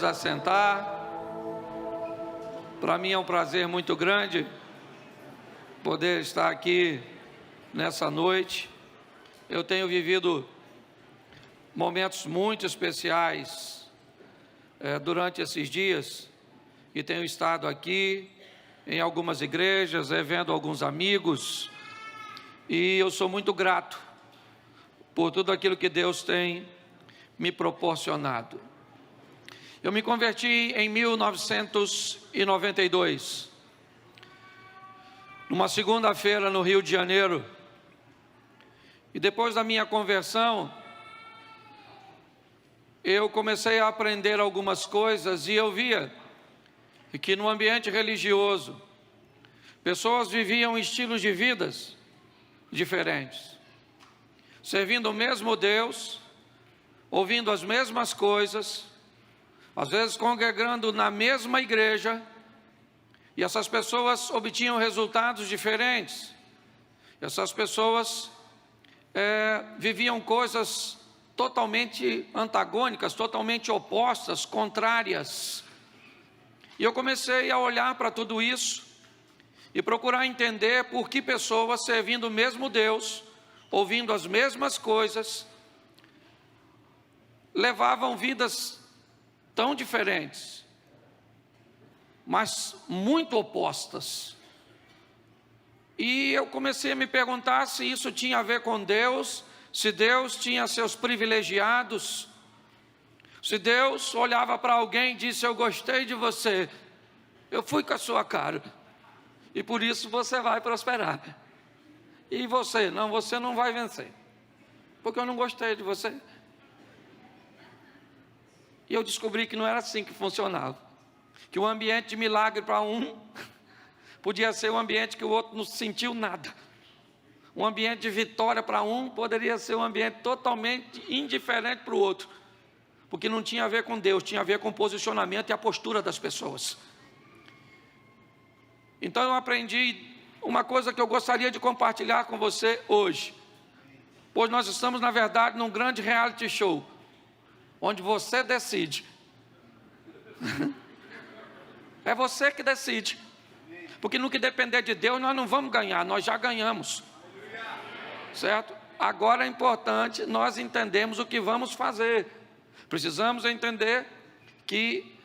nos assentar. Para mim é um prazer muito grande poder estar aqui nessa noite. Eu tenho vivido momentos muito especiais durante esses dias e tenho estado aqui em algumas igrejas, vendo alguns amigos, e eu sou muito grato por tudo aquilo que Deus tem me proporcionado. Eu me converti em 1992, numa segunda-feira no Rio de Janeiro, e depois da minha conversão, eu comecei a aprender algumas coisas e eu via que no ambiente religioso, pessoas viviam estilos de vidas diferentes, servindo o mesmo Deus, ouvindo as mesmas coisas, às vezes congregando na mesma igreja, e essas pessoas obtinham resultados diferentes. Essas pessoas viviam coisas totalmente antagônicas, totalmente opostas, contrárias. E eu comecei a olhar para tudo isso e procurar entender por que pessoas servindo o mesmo Deus, ouvindo as mesmas coisas, levavam vidas tão diferentes, mas muito opostas. E eu comecei a me perguntar se isso tinha a ver com Deus, se Deus tinha seus privilegiados, se Deus olhava para alguém e disse: eu gostei de você, eu fui com a sua cara, e por isso você vai prosperar. E você? Não, você não vai vencer, porque eu não gostei de você. E eu descobri que não era assim que funcionava, que o ambiente de milagre para um podia ser um ambiente que o outro não sentiu nada. Um ambiente de vitória para um poderia ser um ambiente totalmente indiferente para o outro, porque não tinha a ver com Deus, tinha a ver com o posicionamento e a postura das pessoas. Então eu aprendi uma coisa que eu gostaria de compartilhar com você hoje, pois nós estamos, na verdade, num grande reality show, onde você decide. É você que decide, porque no que depender de Deus nós não vamos ganhar, nós já ganhamos, certo? Agora é importante nós entendermos o que vamos fazer. Precisamos entender que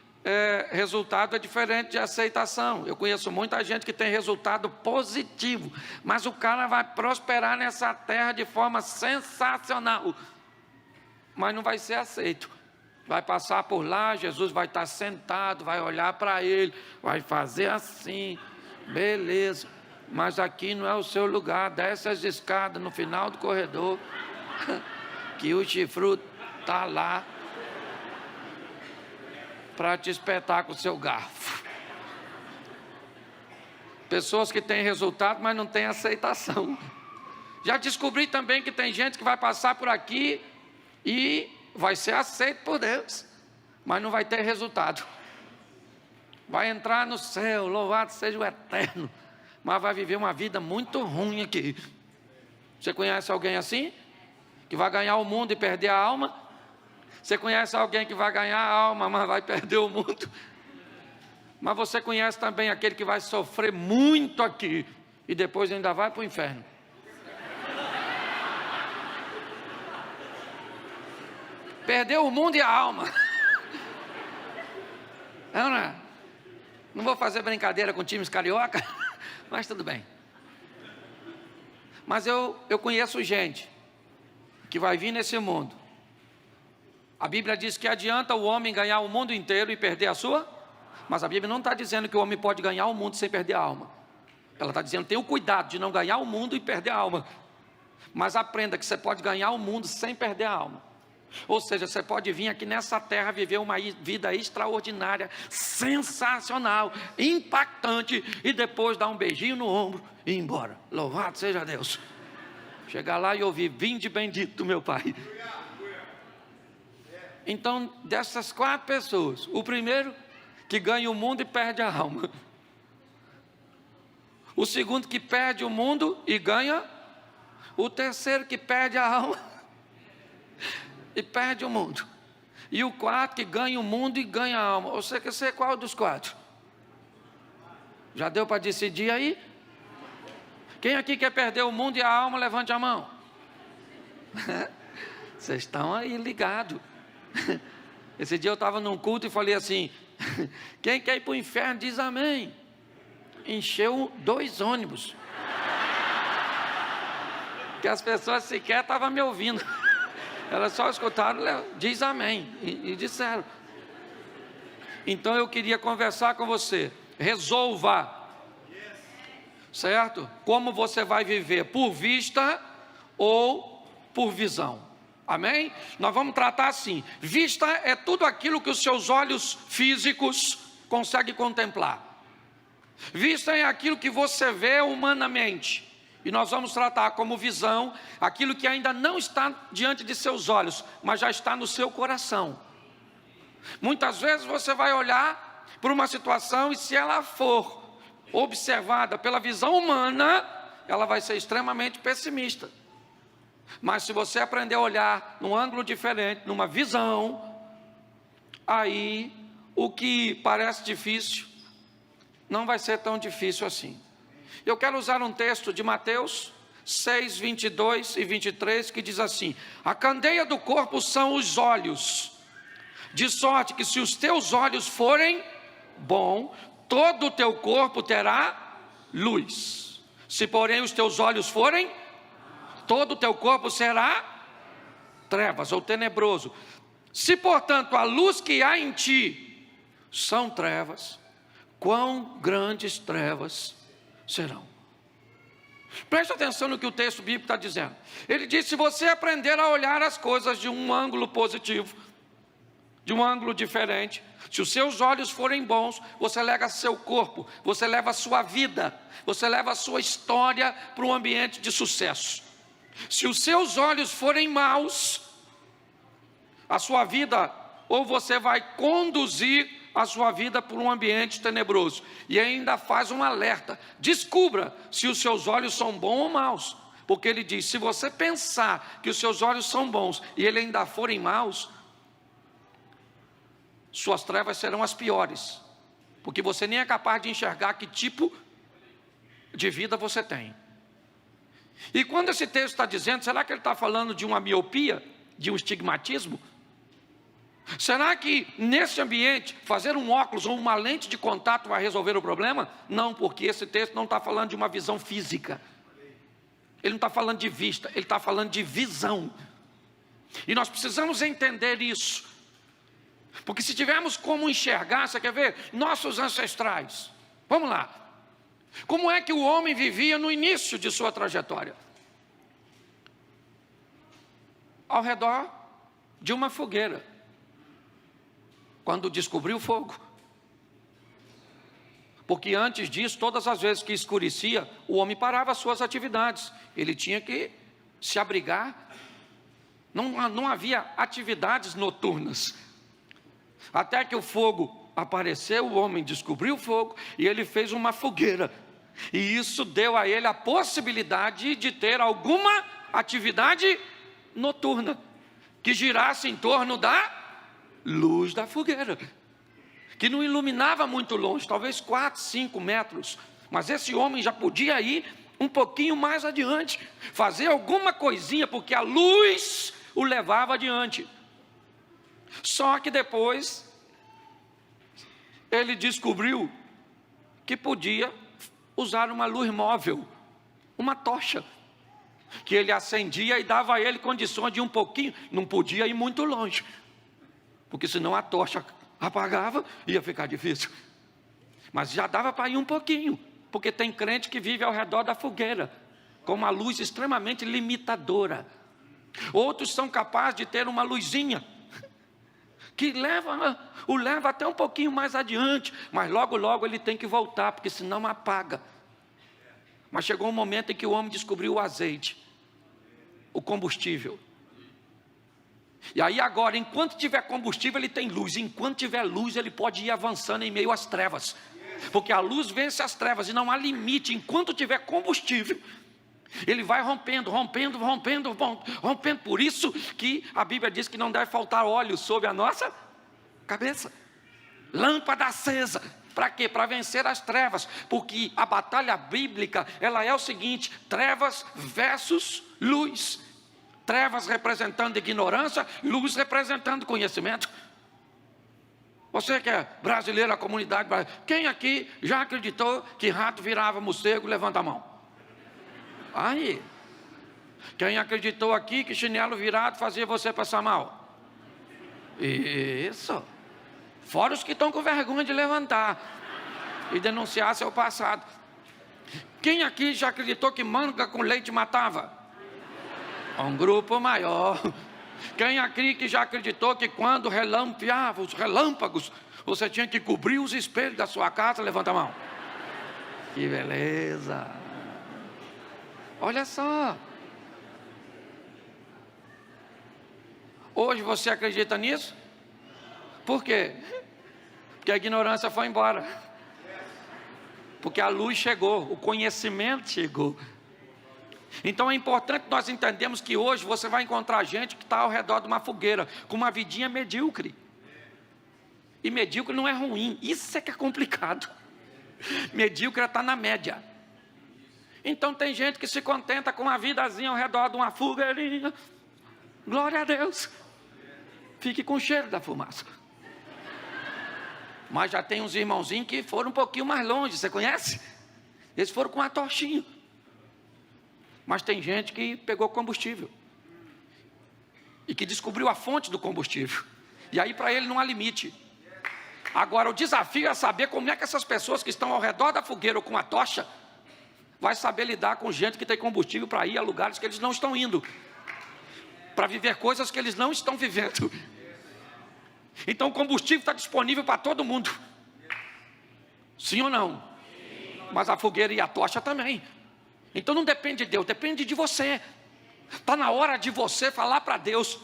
resultado é diferente de aceitação. Eu conheço muita gente que tem resultado positivo, mas o cara vai prosperar nessa terra de forma sensacional, mas não vai ser aceito. Vai passar por lá, Jesus vai estar sentado, vai olhar para ele, vai fazer assim, beleza, mas aqui não é o seu lugar, desce as escadas no final do corredor, que o chifruto está lá, para te espetar com o seu garfo. Pessoas que têm resultado, mas não têm aceitação. Já descobri também que tem gente que vai passar por aqui e vai ser aceito por Deus, mas não vai ter resultado. Vai entrar no céu, louvado seja o Eterno, mas vai viver uma vida muito ruim aqui. Você conhece alguém assim? Que vai ganhar o mundo e perder a alma? Você conhece alguém que vai ganhar a alma, mas vai perder o mundo? Mas você conhece também aquele que vai sofrer muito aqui e depois ainda vai para o inferno? Perdeu o mundo e a alma. Não vou fazer brincadeira com times carioca, mas tudo bem. Mas eu conheço gente que vai vir nesse mundo. A Bíblia diz que adianta o homem ganhar o mundo inteiro e perder a sua, mas a Bíblia não está dizendo que o homem pode ganhar o mundo sem perder a alma. Ela está dizendo: tenha o cuidado de não ganhar o mundo e perder a alma, mas aprenda que você pode ganhar o mundo sem perder a alma. Ou seja, você pode vir aqui nessa terra viver uma vida extraordinária, sensacional, impactante, e depois dar um beijinho no ombro e ir embora. Louvado seja Deus. Chegar lá e ouvir: vinde bendito meu Pai. Então, dessas 4 pessoas, o primeiro que ganha o mundo e perde a alma, o segundo que perde o mundo e ganha, o terceiro que perde a alma e perde o mundo. E o quarto que ganha o mundo e ganha a alma. Você quer ser qual dos quatro? Já deu para decidir aí? Quem aqui quer perder o mundo e a alma, levante a mão. Vocês estão aí ligados. Esse dia eu estava num culto e falei assim: quem quer ir para o inferno diz amém. Encheu 2 ônibus. Que as pessoas sequer estavam me ouvindo. Elas só escutaram, diz amém. E disseram. Então eu queria conversar com você. Resolva. Certo? Como você vai viver? Por vista ou por visão? Amém? Nós vamos tratar assim. Vista é tudo aquilo que os seus olhos físicos conseguem contemplar. Vista é aquilo que você vê humanamente. E nós vamos tratar como visão aquilo que ainda não está diante de seus olhos, mas já está no seu coração. Muitas vezes você vai olhar para uma situação e se ela for observada pela visão humana, ela vai ser extremamente pessimista. Mas se você aprender a olhar num ângulo diferente, numa visão, aí o que parece difícil não vai ser tão difícil assim. Eu quero usar um texto de Mateus 6, 22 e 23, que diz assim: a candeia do corpo são os olhos, de sorte que se os teus olhos forem bons, todo o teu corpo terá luz. Se porém os teus olhos forem, todo o teu corpo será trevas ou tenebroso. Se portanto a luz que há em ti são trevas, quão grandes trevas serão. Preste atenção no que o texto bíblico está dizendo. Ele diz: se você aprender a olhar as coisas de um ângulo positivo, de um ângulo diferente, se os seus olhos forem bons, você leva seu corpo, você leva a sua vida, você leva a sua história para um ambiente de sucesso. Se os seus olhos forem maus, a sua vida, ou você vai conduzir a sua vida por um ambiente tenebroso. E ainda faz um alerta: descubra se os seus olhos são bons ou maus, porque ele diz: se você pensar que os seus olhos são bons e eles ainda forem maus, suas trevas serão as piores, porque você nem é capaz de enxergar que tipo de vida você tem. E quando esse texto está dizendo, será que ele está falando de uma miopia, de um estigmatismo? Será que nesse ambiente fazer um óculos ou uma lente de contato vai resolver o problema? Não, porque esse texto não está falando de uma visão física. Ele não está falando de vista, ele está falando de visão. E nós precisamos entender isso. Porque se tivermos como enxergar, você quer ver? Nossos ancestrais. Vamos lá. Como é que o homem vivia no início de sua trajetória? Ao redor de uma fogueira. Quando descobriu o fogo. Porque antes disso, todas as vezes que escurecia, o homem parava as suas atividades. Ele tinha que se abrigar. Não havia atividades noturnas. Até que o fogo apareceu, o homem descobriu o fogo e ele fez uma fogueira. E isso deu a ele a possibilidade de ter alguma atividade noturna, que girasse em torno da luz da fogueira, que não iluminava muito longe, talvez 4, 5 metros, mas esse homem já podia ir um pouquinho mais adiante, fazer alguma coisinha, porque a luz o levava adiante. Só que depois ele descobriu que podia usar uma luz móvel, uma tocha, que ele acendia e dava a ele condições de um pouquinho, não podia ir muito longe, porque senão a tocha apagava, ia ficar difícil. Mas já dava para ir um pouquinho, porque tem crente que vive ao redor da fogueira, com uma luz extremamente limitadora. Outros são capazes de ter uma luzinha, que o leva até um pouquinho mais adiante, mas logo logo ele tem que voltar, porque senão apaga. Mas chegou um momento em que o homem descobriu o azeite, o combustível. E aí agora, enquanto tiver combustível, ele tem luz. Enquanto tiver luz, ele pode ir avançando em meio às trevas. Porque a luz vence as trevas e não há limite. Enquanto tiver combustível, Ele vai rompendo. Por isso que a Bíblia diz que não deve faltar óleo sobre a nossa cabeça. Lâmpada acesa. Para quê? Para vencer as trevas. Porque a batalha bíblica, ela é o seguinte: trevas versus luz. Trevas representando ignorância, luz representando conhecimento. Você que é brasileiro, a comunidade brasileira, quem aqui já acreditou que rato virava morcego? Levanta a mão. Aí. Quem acreditou aqui que chinelo virado fazia você passar mal? Isso. Fora os que estão com vergonha de levantar e denunciar seu passado. Quem aqui já acreditou que manga com leite matava? Um grupo maior. Quem aqui que já acreditou que quando relampeava os relâmpagos, você tinha que cobrir os espelhos da sua casa? Levanta a mão. Que beleza. Olha só. Hoje você acredita nisso? Por quê? Porque a ignorância foi embora. Porque a luz chegou, o conhecimento chegou. Então é importante nós entendermos que hoje você vai encontrar gente que está ao redor de uma fogueira, com uma vidinha medíocre. E medíocre não é ruim, isso é que é complicado. Medíocre está na média. Então tem gente que se contenta com uma vidazinha ao redor de uma fogueirinha. Glória a Deus. Fique com o cheiro da fumaça. Mas já tem uns irmãozinhos que foram um pouquinho mais longe, você conhece? Eles foram com uma tochinha. Mas tem gente que pegou combustível e que descobriu a fonte do combustível. E aí para ele não há limite. Agora o desafio é saber como é que essas pessoas que estão ao redor da fogueira ou com a tocha vai saber lidar com gente que tem combustível para ir a lugares que eles não estão indo, para viver coisas que eles não estão vivendo. Então o combustível está disponível para todo mundo. Sim ou não? Mas a fogueira e a tocha também. Então não depende de Deus, depende de você. Está na hora de você falar para Deus: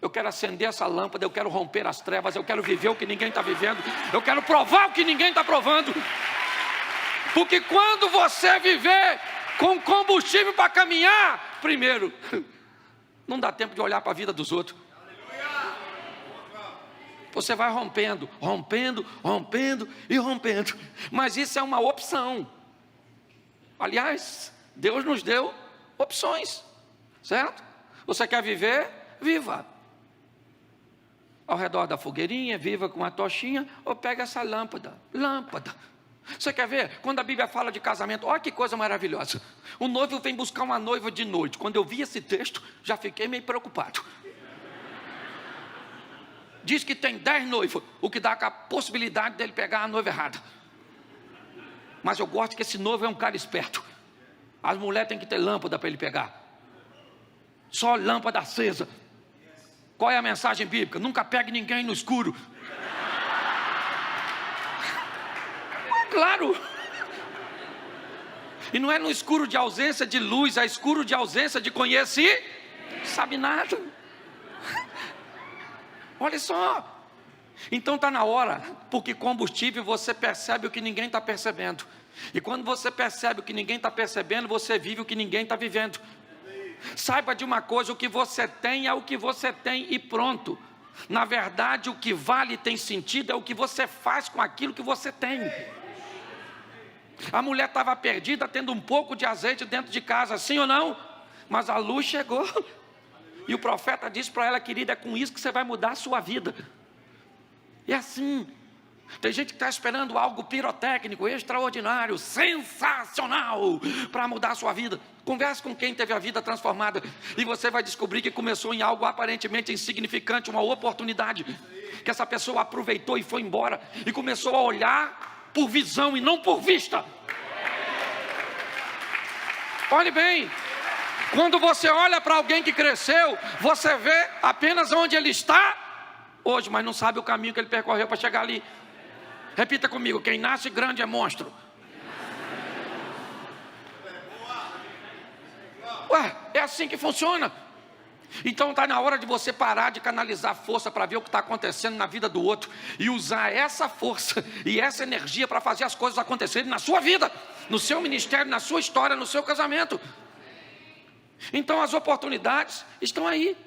eu quero acender essa lâmpada, eu quero romper as trevas, eu quero viver o que ninguém está vivendo, eu quero provar o que ninguém está provando. Porque quando você viver com combustível para caminhar, primeiro, não dá tempo de olhar para a vida dos outros. Você vai rompendo. Mas isso é uma opção. Aliás, Deus nos deu opções, certo? Você quer viver? Viva. Ao redor da fogueirinha, viva com uma tochinha, ou pega essa lâmpada. Você quer ver? Quando a Bíblia fala de casamento, olha que coisa maravilhosa. O noivo vem buscar uma noiva de noite. Quando eu vi esse texto, já fiquei meio preocupado. Diz que tem 10 noivos, o que dá a possibilidade dele pegar a noiva errada. Mas eu gosto que esse noivo é um cara esperto. As mulheres têm que ter lâmpada para ele pegar. Só lâmpada acesa. Qual é a mensagem bíblica? Nunca pegue ninguém no escuro. Claro. E não é no escuro de ausência de luz, é escuro de ausência de conhecimento. Sabe nada. Olha só. Então está na hora, porque combustível você percebe o que ninguém está percebendo. E quando você percebe o que ninguém está percebendo, você vive o que ninguém está vivendo. Saiba de uma coisa: o que você tem é o que você tem e pronto. Na verdade, o que vale e tem sentido é o que você faz com aquilo que você tem. A mulher estava perdida, tendo um pouco de azeite dentro de casa, sim ou não? Mas a luz chegou. E o profeta disse para ela: querida, é com isso que você vai mudar a sua vida. E assim, tem gente que está esperando algo pirotécnico, extraordinário, sensacional, para mudar a sua vida. Converse com quem teve a vida transformada, e você vai descobrir que começou em algo aparentemente insignificante, uma oportunidade, que essa pessoa aproveitou e foi embora, e começou a olhar por visão e não por vista. Olhe bem, quando você olha para alguém que cresceu, você vê apenas onde ele está hoje, mas não sabe o caminho que ele percorreu para chegar ali. Repita comigo: quem nasce grande é monstro. Ué, é assim que funciona. Então está na hora de você parar de canalizar força para ver o que está acontecendo na vida do outro, e usar essa força e essa energia para fazer as coisas acontecerem na sua vida, no seu ministério, na sua história, no seu casamento. Então as oportunidades estão aí.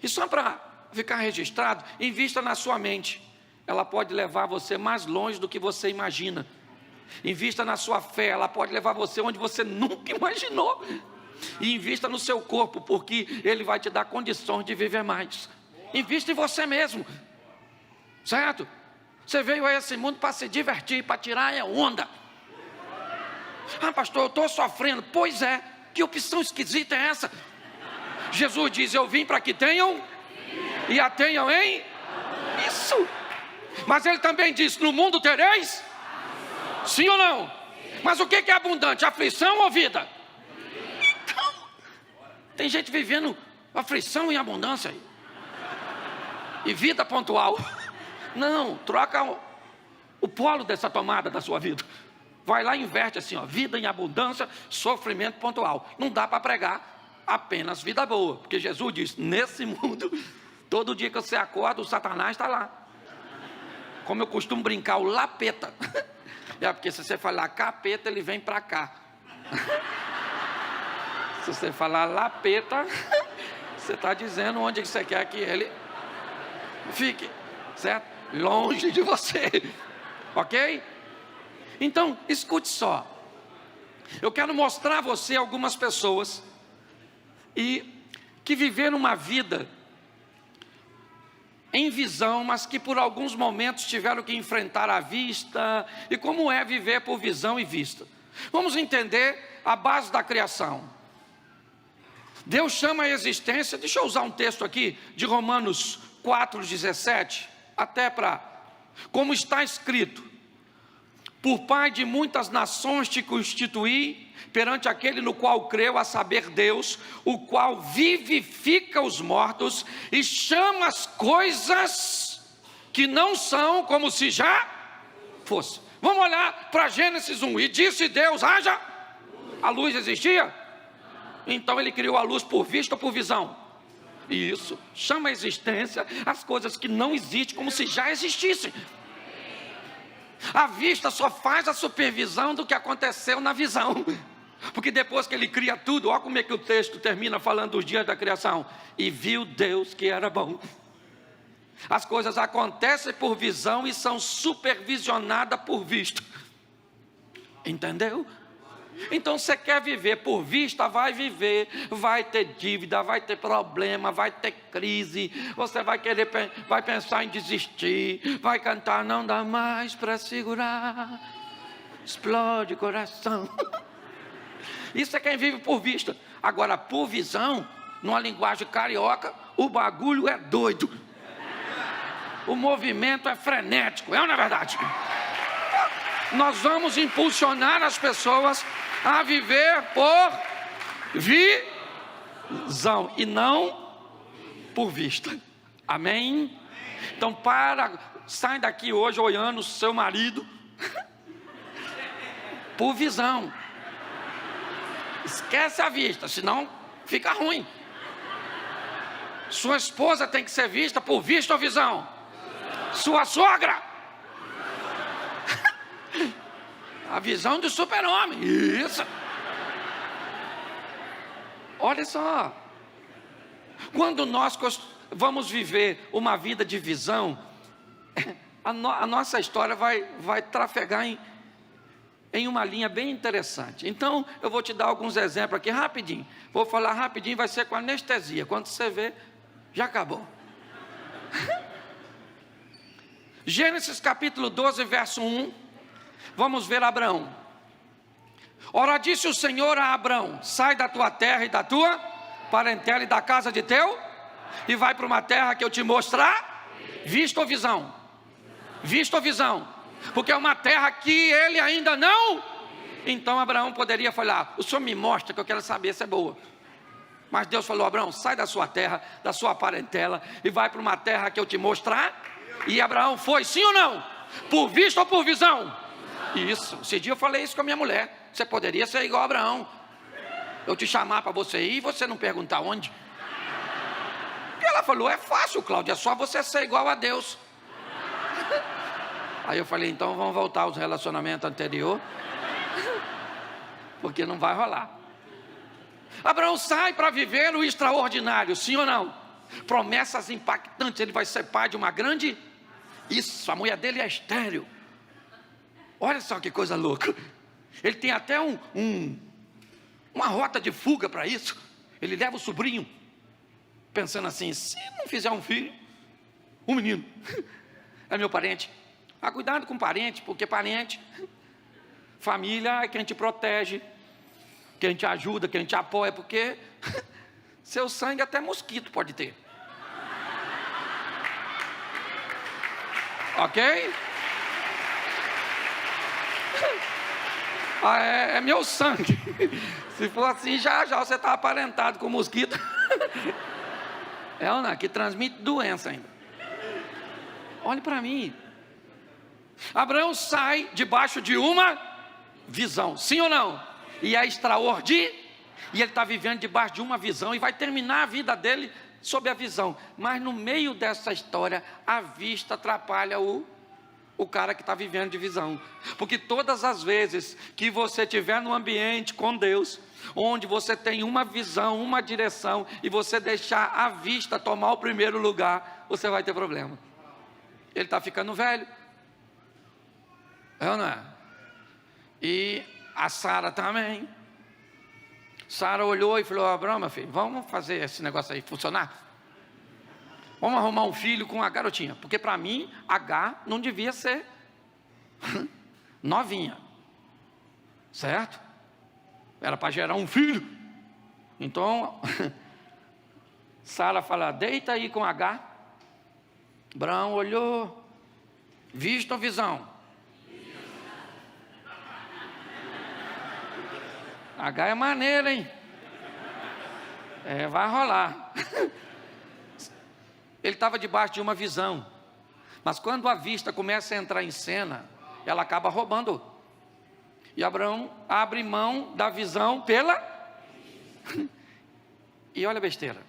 E só para ficar registrado, invista na sua mente. Ela pode levar você mais longe do que você imagina. Invista na sua fé, ela pode levar você onde você nunca imaginou. E invista no seu corpo, porque ele vai te dar condições de viver mais. Invista em você mesmo, certo? Você veio a esse mundo para se divertir, para tirar a onda. Ah, pastor, eu estou sofrendo. Pois é, que opção esquisita é essa? Jesus diz, eu vim para que tenham e a tenham em isso. Mas ele também diz, no mundo tereis? Sim ou não? Mas o que é abundante? Aflição ou vida? Então, tem gente vivendo aflição e abundância aí. E vida pontual. Não, troca o polo dessa tomada da sua vida. Vai lá e inverte assim, ó, vida em abundância, sofrimento pontual. Não dá para pregar apenas vida boa, porque Jesus diz, nesse mundo, todo dia que você acorda, o Satanás está lá. Como eu costumo brincar, o lapeta. É porque se você falar capeta, ele vem para cá. Se você falar lapeta, você está dizendo onde você quer que ele fique, certo? Longe de você, ok? Então, escute só. Eu quero mostrar a você algumas pessoas que viveram uma vida em visão, mas que por alguns momentos tiveram que enfrentar a vista, e como é viver por visão e vista. Vamos entender a base da criação. Deus chama a existência, deixa eu usar um texto aqui, de Romanos 4,17, até para, como está escrito, por Pai de muitas nações te constituí, perante aquele no qual creu, a saber Deus, o qual vivifica os mortos e chama as coisas que não são como se já fosse. Vamos olhar para Gênesis 1, e disse Deus, haja, a luz existia? Então ele criou a luz por vista ou por visão? Isso, chama a existência as coisas que não existem como se já existissem. A vista só faz a supervisão do que aconteceu na visão. Porque depois que ele cria tudo, olha como é que o texto termina falando dos dias da criação. E viu Deus que era bom. As coisas acontecem por visão e são supervisionadas por vista. Entendeu? Então você quer viver por vista, vai viver, vai ter dívida, vai ter problema, vai ter crise, você vai pensar em desistir, vai cantar, não dá mais para segurar, explode o coração. Isso é quem vive por vista. Agora por visão, numa linguagem carioca, o bagulho é doido, o movimento é frenético, é ou não é verdade? Nós vamos impulsionar as pessoas a viver por visão e não por vista. Amém? Então sai daqui hoje olhando o seu marido por visão. Esquece a vista, senão fica ruim. Sua esposa tem que ser vista por vista ou visão? Sua sogra, a visão do super-homem. Isso. Olha só. Quando nós vamos viver uma vida de visão, a nossa história vai trafegar em uma linha bem interessante. Então, eu vou te dar alguns exemplos aqui rapidinho. Vou falar rapidinho, vai ser com anestesia. Quando você vê, já acabou. Gênesis capítulo 12, verso 1. Vamos ver Abraão. Ora disse o Senhor a Abraão: sai da tua terra e da tua parentela e da casa de teu, e vai para uma terra que eu te mostrar. Vista ou visão? Vista ou visão? Porque é uma terra que ele ainda não. Então Abraão poderia falar: o Senhor me mostra, que eu quero saber se é boa. Mas Deus falou: Abraão, sai da sua terra, da sua parentela, e vai para uma terra que eu te mostrar. E Abraão foi, sim ou não? Por vista ou por visão? Isso, esse dia eu falei isso com a minha mulher. Você poderia ser igual a Abraão, eu te chamar para você ir e você não perguntar onde. E ela falou: é fácil, Cláudia, é só você ser igual a Deus. Aí eu falei: então vamos voltar aos relacionamentos anteriores, porque não vai rolar. Abraão sai para viver o extraordinário, sim ou não? Promessas impactantes, ele vai ser pai de uma grande... Isso, a mulher dele é estéril. Olha só que coisa louca. Ele tem até uma rota de fuga para isso. Ele leva o sobrinho, pensando assim, se não fizer um filho, um menino, é meu parente. Cuidado com parente, porque parente, família é quem te protege, quem te ajuda, quem te apoia, porque seu sangue até mosquito pode ter. Ok? É meu sangue. Se for assim, já você está aparentado com mosquito. É ou não? Que transmite doença ainda. Olhe para mim. Abraão sai debaixo de uma visão, sim ou não? E é extraordinário. E ele está vivendo debaixo de uma visão e vai terminar a vida dele sob a visão. Mas no meio dessa história, a vista atrapalha o cara que está vivendo de visão. Porque todas as vezes que você estiver num ambiente com Deus, onde você tem uma visão, uma direção, e você deixar a vista tomar o primeiro lugar, você vai ter problema. Ele está ficando velho. É ou não é? E a Sara também. Sara olhou e falou: Abraão, meu filho, vamos fazer esse negócio aí funcionar? Vamos arrumar um filho com a garotinha. Porque para mim, H não devia ser novinha. Certo? Era para gerar um filho. Então, Sara fala: deita aí com H. Abraão olhou. Visto ou visão? H é maneiro, hein? Vai rolar. Ele estava debaixo de uma visão. Mas quando a vista começa a entrar em cena, ela acaba roubando. E Abraão abre mão da visão pela... E olha a besteira.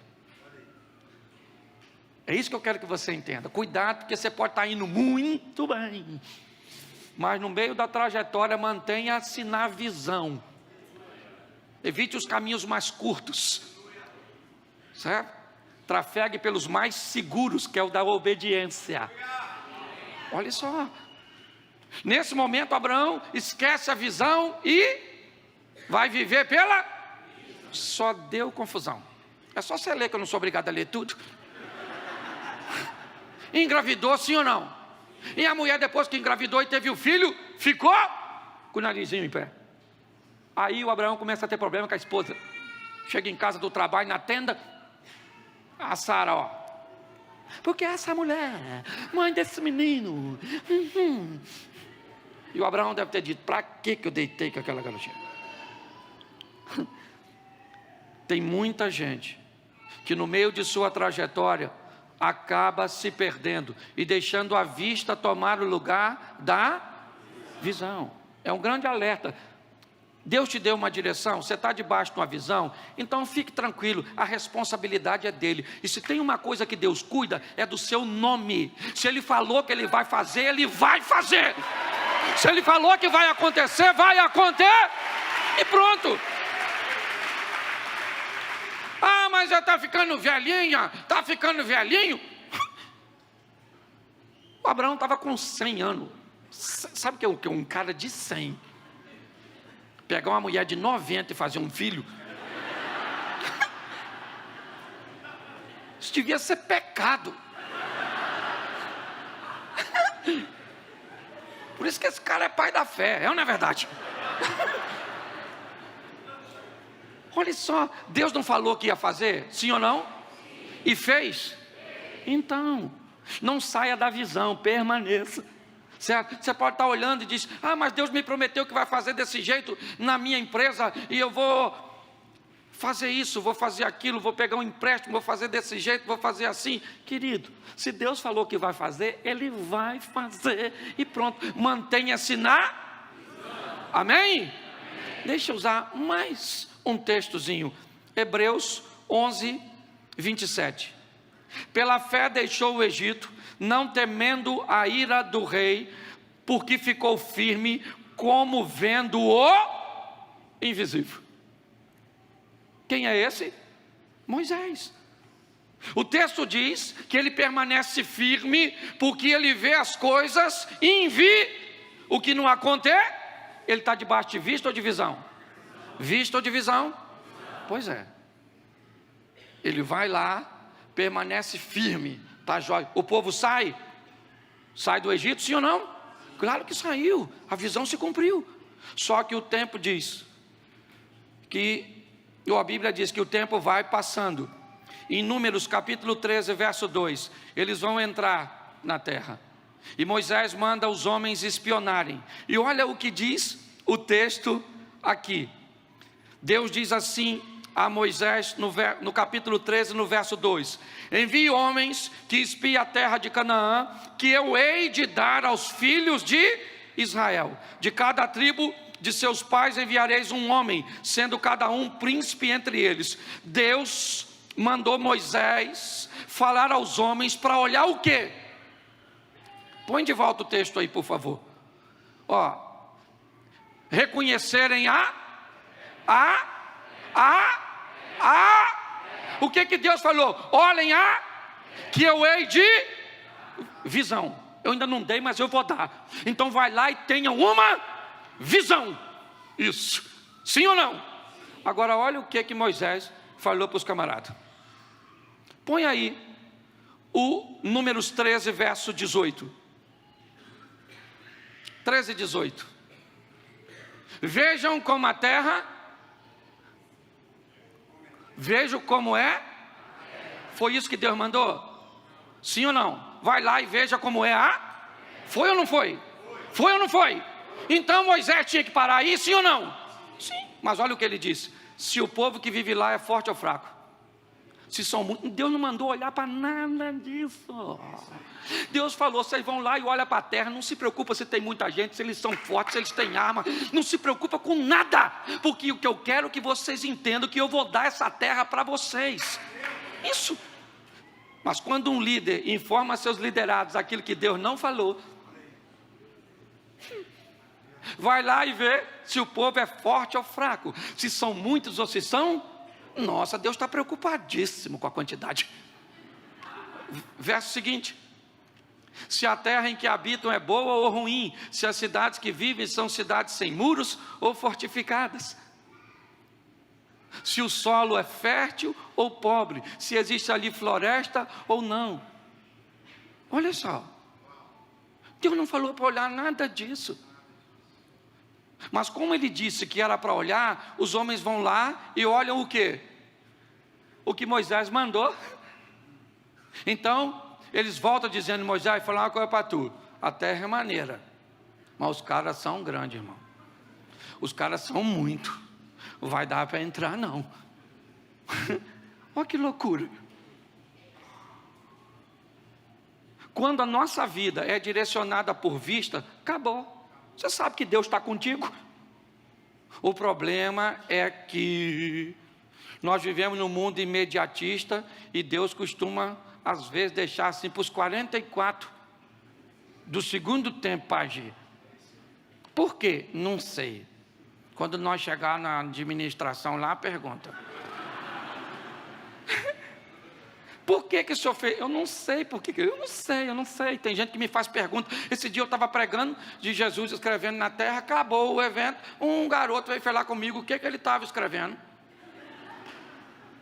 É isso que eu quero que você entenda. Cuidado, porque você pode estar indo muito bem, mas no meio da trajetória mantenha-se na visão. Evite os caminhos mais curtos, certo? Trafegue pelos mais seguros, que é o da obediência. Olha só. Nesse momento, Abraão esquece a visão e vai viver pela... Só deu confusão. É só você ler, que eu não sou obrigado a ler tudo. Engravidou, sim ou não? E a mulher, depois que engravidou e teve o filho, ficou com o narizinho em pé. Aí o Abraão começa a ter problema com a esposa. Chega em casa do trabalho, na tenda, a Sara, ó: porque essa mulher, mãe desse menino. E o Abraão deve ter dito: para que eu deitei com aquela garotinha? Tem muita gente que no meio de sua trajetória acaba se perdendo e deixando a vista tomar o lugar da visão. É um grande alerta. Deus te deu uma direção, você está debaixo de uma visão, então fique tranquilo, a responsabilidade é dele. E se tem uma coisa que Deus cuida, é do seu nome. Se Ele falou que Ele vai fazer, Ele vai fazer. Se Ele falou que vai acontecer, vai acontecer. E pronto. Mas já está ficando velhinha, está ficando velhinho. O Abraão estava com 100 anos. Sabe o que é um cara de 100? Pegar uma mulher de 90 e fazer um filho. Isso devia ser pecado. Por isso que esse cara é pai da fé, não é verdade? Olha só, Deus não falou que ia fazer, sim ou não? E fez? Então, não saia da visão, permaneça. Certo? Você pode estar olhando e diz: mas Deus me prometeu que vai fazer desse jeito na minha empresa, e eu vou fazer isso, vou fazer aquilo, vou pegar um empréstimo, vou fazer desse jeito, vou fazer assim. Querido, se Deus falou que vai fazer, Ele vai fazer, e pronto, mantenha-se na... Amém? Deixa eu usar mais um textozinho, Hebreus 11, 27. Pela fé deixou o Egito, não temendo a ira do rei, porque ficou firme, como vendo o invisível. Quem é esse? Moisés. O texto diz que ele permanece firme, porque ele vê as coisas e envia o que não acontece. Ele está debaixo de vista ou de visão? Vista ou de visão? Pois é. Ele vai lá, permanece firme, tá jóia. O povo sai do Egito, sim ou não? Claro que saiu, a visão se cumpriu. Só que o tempo diz que, ou a Bíblia diz que o tempo vai passando. Em Números capítulo 13, verso 2, eles vão entrar na terra. E Moisés manda os homens espionarem. E olha o que diz o texto aqui. Deus diz assim a Moisés no capítulo 13, no verso 2: envie homens que espiem a terra de Canaã, que eu hei de dar aos filhos de Israel. De cada tribo de seus pais enviareis um homem, sendo cada um príncipe entre eles. Deus mandou Moisés falar aos homens para olhar o quê? Põe de volta o texto aí, por favor. Reconhecerem o que Deus falou? Olhem que eu hei de visão. Eu ainda não dei, mas eu vou dar. Então vai lá e tenha uma visão. Isso, sim ou não? Agora olha o que Moisés falou para os camaradas. Põe aí o Números 13, verso 18. 13, 18. Vejam como a terra, vejam como é. Foi isso que Deus mandou? Sim ou não? Vai lá e veja como é Foi ou não foi? Foi ou não foi? Então Moisés tinha que parar aí, sim ou não? Sim, mas olha o que ele disse: se o povo que vive lá é forte ou fraco. Se são muitos, Deus não mandou olhar para nada disso. Deus falou: vocês vão lá e olham para a terra, não se preocupa se tem muita gente, se eles são fortes, se eles têm arma, não se preocupa com nada, porque o que eu quero é que vocês entendam que eu vou dar essa terra para vocês. Isso. Mas quando um líder informa a seus liderados aquilo que Deus não falou, vai lá e vê se o povo é forte ou fraco, se são muitos ou se são. Nossa, Deus está preocupadíssimo com a quantidade. Verso seguinte: se a terra em que habitam é boa ou ruim, se as cidades que vivem são cidades sem muros ou fortificadas, se o solo é fértil ou pobre, se existe ali floresta ou não. Olha só, Deus não falou para olhar nada disso. Mas como ele disse que era para olhar, os homens vão lá e olham o quê? O que Moisés mandou. Então, eles voltam dizendo: Moisés, falar uma coisa para tu, a terra é maneira, mas os caras são grandes, irmão. Os caras são muito, não vai dar para entrar não. Olha que loucura. Quando a nossa vida é direcionada por vista, acabou. Você sabe que Deus está contigo. O problema é que nós vivemos num mundo imediatista e Deus costuma, às vezes, deixar assim para os 44 do segundo tempo para agir. Por quê? Não sei. Quando nós chegar na administração lá, pergunta. Por que o senhor fez? Eu não sei por que. Eu não sei. Tem gente que me faz pergunta. Esse dia eu estava pregando de Jesus escrevendo na terra, acabou o evento, um garoto veio falar comigo o que ele estava escrevendo.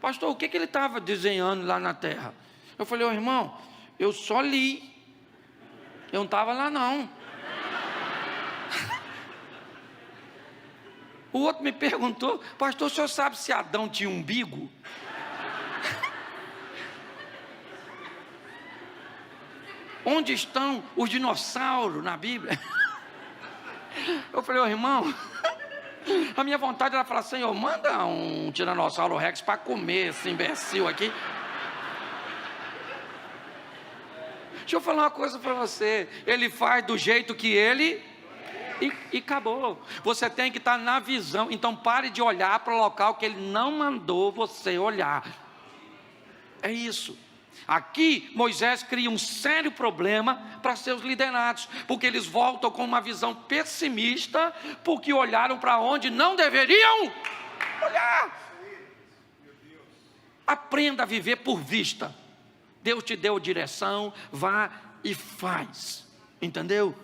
Pastor, o que ele estava desenhando lá na terra? Eu falei: irmão, eu só li. Eu não estava lá não. O outro me perguntou: pastor, o senhor sabe se Adão tinha umbigo? Onde estão os dinossauros na Bíblia? Eu falei: irmão, a minha vontade era falar: Senhor, manda um tiranossauro rex para comer esse imbecil aqui. Deixa eu falar uma coisa para você: ele faz do jeito que ele e acabou. Você tem que estar na visão. Então pare de olhar para o local que ele não mandou você olhar. É isso. Aqui Moisés cria um sério problema para seus liderados, porque eles voltam com uma visão pessimista, porque olharam para onde não deveriam olhar. Aprenda a viver por vista. Deus te deu direção, vá e faz. Entendeu?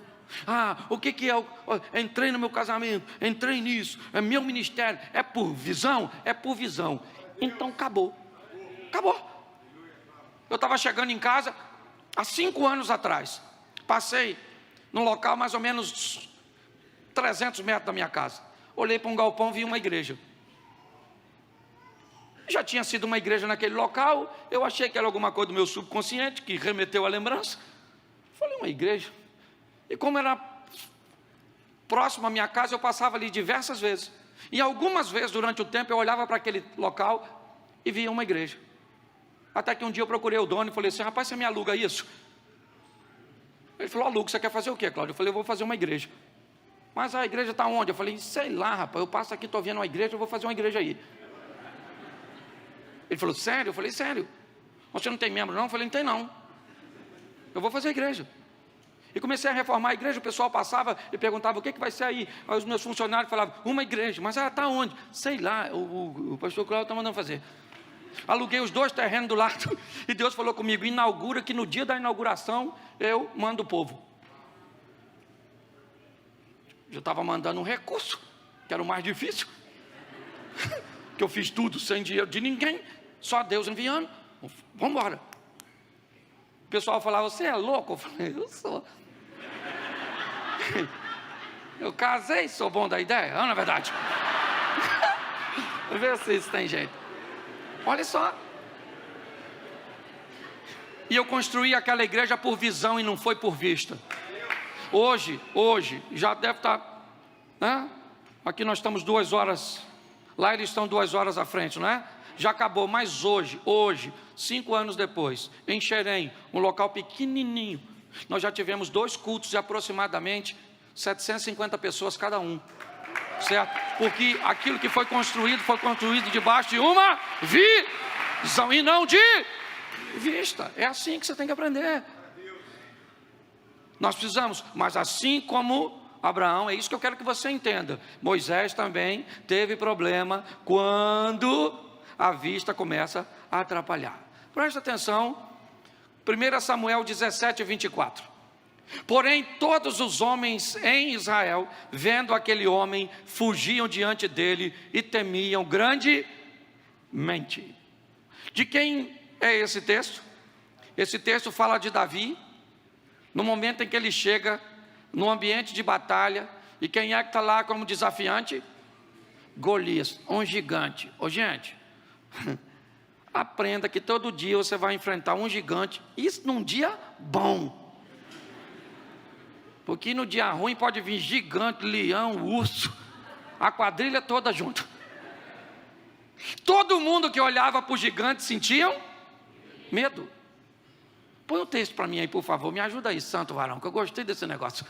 O que é? Entrei no meu casamento, entrei nisso, é meu ministério, é por visão? É por visão. Então acabou. Eu estava chegando em casa há 5 anos atrás. Passei num local mais ou menos 300 metros da minha casa. Olhei para um galpão, vi uma igreja. Já tinha sido uma igreja naquele local. Eu achei que era alguma coisa do meu subconsciente que remeteu à lembrança. Falei, uma igreja. E como era próximo à minha casa, eu passava ali diversas vezes. E algumas vezes durante o tempo eu olhava para aquele local e via uma igreja. Até que um dia eu procurei o dono e falei assim, rapaz, você me aluga isso? Ele falou, aluga, você quer fazer o quê, Cláudio? Eu falei, eu vou fazer uma igreja. Mas a igreja está onde? Eu falei, sei lá, rapaz, eu passo aqui, estou vendo uma igreja, eu vou fazer uma igreja aí. Ele falou, sério? Eu falei, sério. Você não tem membro não? Eu falei, não tem não. Eu vou fazer a igreja. E comecei a reformar a igreja, o pessoal passava e perguntava, o que vai ser aí? Aí os meus funcionários falavam, uma igreja. Mas ela está onde? Sei lá, o pastor Cláudio está mandando fazer. Aluguei os 2 terrenos do lado, e Deus falou comigo, inaugura, que no dia da inauguração, eu mando o povo. Eu estava mandando um recurso, que era o mais difícil, que eu fiz tudo sem dinheiro de ninguém, só Deus enviando, vamos embora. O pessoal falava, você é louco? Eu falei, eu sou. Eu casei, sou bom da ideia, não é verdade? Vê se isso tem jeito. Olha só. E eu construí aquela igreja por visão e não foi por vista. Hoje, já deve estar, né? Aqui nós estamos 2 horas, lá eles estão 2 horas à frente, não é? Já acabou, mas hoje, 5 anos depois, em Xerém, um local pequenininho, nós já tivemos 2 cultos de aproximadamente 750 pessoas cada um. Certo? Porque aquilo que foi construído debaixo de uma visão e não de vista. É assim que você tem que aprender. Nós precisamos, mas assim como Abraão, é isso que eu quero que você entenda. Moisés também teve problema quando a vista começa a atrapalhar. Presta atenção, 1 Samuel 17, 24. Porém, todos os homens em Israel, vendo aquele homem, fugiam diante dele e temiam grandemente. De quem é esse texto? Esse texto fala de Davi, no momento em que ele chega no ambiente de batalha, e quem é que está lá como desafiante? Golias, um gigante. Gente, aprenda que todo dia você vai enfrentar um gigante, isso num dia bom. Porque no dia ruim pode vir gigante, leão, urso, a quadrilha toda junto. Todo mundo que olhava para o gigante sentiam medo. Põe o texto para mim aí, por favor, me ajuda aí, santo varão, que eu gostei desse negócio.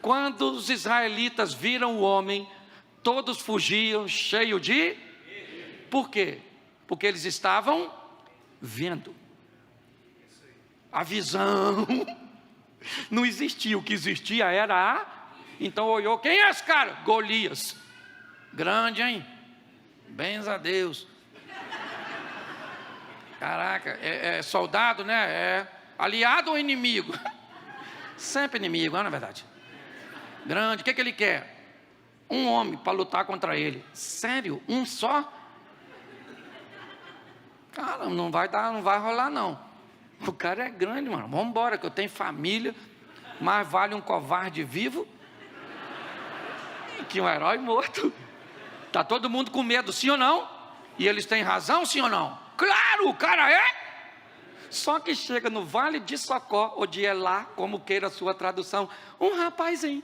Quando os israelitas viram o homem, todos fugiam cheios de... Por quê? Porque eles estavam vendo. A visão... Não existia, o que existia era Então olhou, quem é esse cara? Golias. Grande, hein? Bens a Deus. Caraca, é soldado, né? É aliado ou inimigo? Sempre inimigo, não é verdade? Grande, o que ele quer? Um homem para lutar contra ele. Sério? Um só? Cara, não vai rolar não. O cara é grande, mano. Vamos embora, que eu tenho família. Mais vale um covarde vivo que um herói morto. Tá todo mundo com medo, sim ou não? E eles têm razão, sim ou não? Claro, o cara é. Só que chega no Vale de Socó, ou de Elá, como queira a sua tradução, um rapazinho,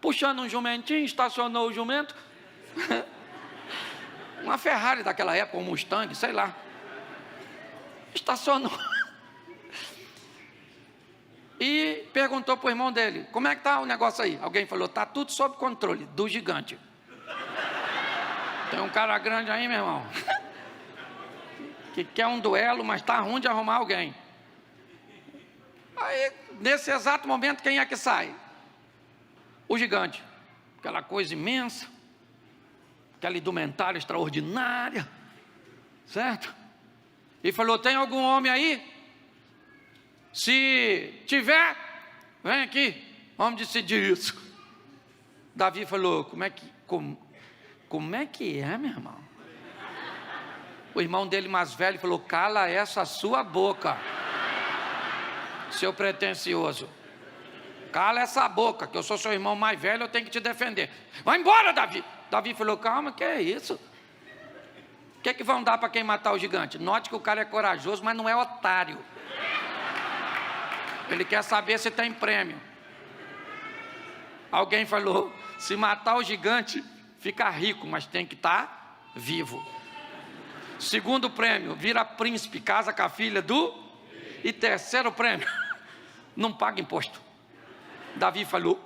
puxando um jumentinho, estacionou o jumento. Uma Ferrari daquela época, um Mustang, sei lá. Estacionou. E perguntou para o irmão dele, como é que está o negócio aí? Alguém falou, está tudo sob controle do gigante. Tem um cara grande aí, meu irmão, que quer um duelo, mas está ruim de arrumar alguém. Aí, nesse exato momento, quem é que sai? O gigante. Aquela coisa imensa, aquela indumentária extraordinária, certo? e falou: tem algum homem aí? Se tiver, vem aqui, vamos decidir isso. Davi falou: como é que é, meu irmão? O irmão dele mais velho falou: cala essa sua boca, seu pretensioso. Cala essa boca, que eu sou seu irmão mais velho, eu tenho que te defender. Vai embora, Davi. Davi falou: calma, que é isso? O que é que vão dar para quem matar o gigante? Note que o cara é corajoso, mas não é otário. Ele quer saber se tem prêmio. Alguém falou: se matar o gigante, fica rico, mas tem que estar vivo. Segundo prêmio, vira príncipe, casa com a filha do... E terceiro prêmio, não paga imposto. Davi falou: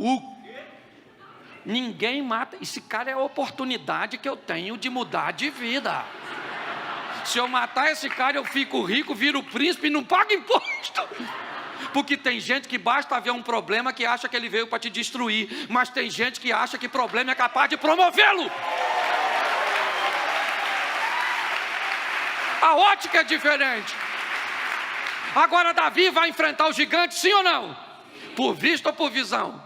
ninguém mata. Esse cara é a oportunidade que eu tenho de mudar de vida. Se eu matar esse cara, eu fico rico, viro príncipe e não pago imposto. Porque tem gente que basta ver um problema que acha que ele veio para te destruir, mas tem gente que acha que problema é capaz de promovê-lo. A ótica é diferente. Agora Davi vai enfrentar o gigante, sim ou não? Por vista ou por visão?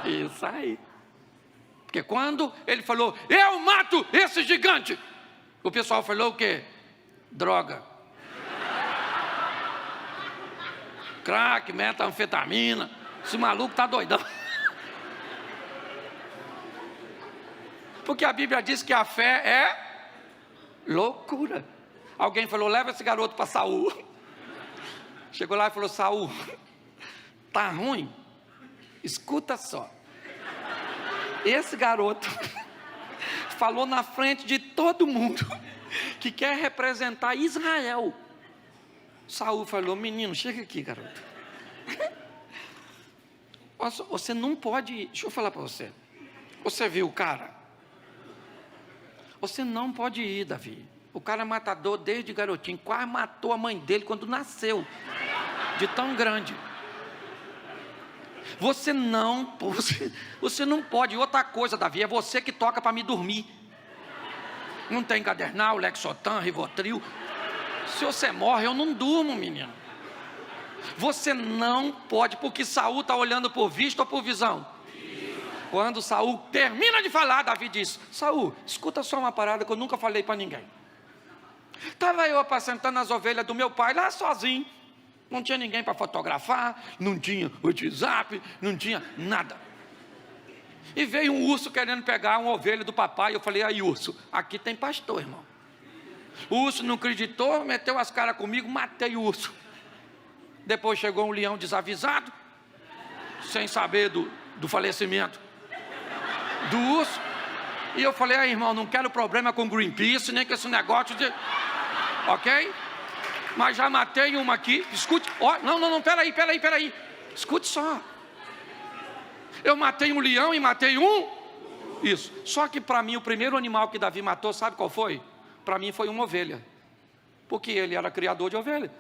Isso aí. Porque quando ele falou: eu mato esse gigante, o pessoal falou o quê? Droga. Crack, metanfetamina. Esse maluco tá doidão. Porque a Bíblia diz que a fé é loucura. Alguém falou: leva esse garoto para Saul. Chegou lá e falou: Saul, tá ruim? Escuta só. Esse garoto falou na frente de todo mundo que quer representar Israel. Saul falou: menino, chega aqui, garoto. Você não pode ir. Deixa eu falar para você. Você viu o cara? Você não pode ir, Davi. O cara é matador desde garotinho. Quase matou a mãe dele quando nasceu. De tão grande. Você não pode. Outra coisa, Davi, é você que toca para me dormir. Não tem Gadernal, Lexotan, Rivotril. Se você morre, eu não durmo, menino. Você não pode, porque Saul está olhando por vista ou por visão? Quando Saul termina de falar, Davi diz: Saul, escuta só uma parada que eu nunca falei para ninguém. Estava eu apacentando as ovelhas do meu pai lá sozinho. Não tinha ninguém para fotografar, não tinha WhatsApp, não tinha nada. E veio um urso querendo pegar uma ovelha do papai. Eu falei: aí, urso, aqui tem pastor, irmão. O urso não acreditou, meteu as caras comigo, matei o urso. Depois chegou um leão desavisado, sem saber do falecimento do urso. E eu falei: aí, irmão, não quero problema com Greenpeace, nem com esse negócio de... Ok? Mas já matei uma aqui. Escute. Não, peraí. Escute só. Eu matei um leão e matei um... Isso. Só que para mim, o primeiro animal que Davi matou, sabe qual foi? Para mim foi uma ovelha. Porque ele era criador de ovelha.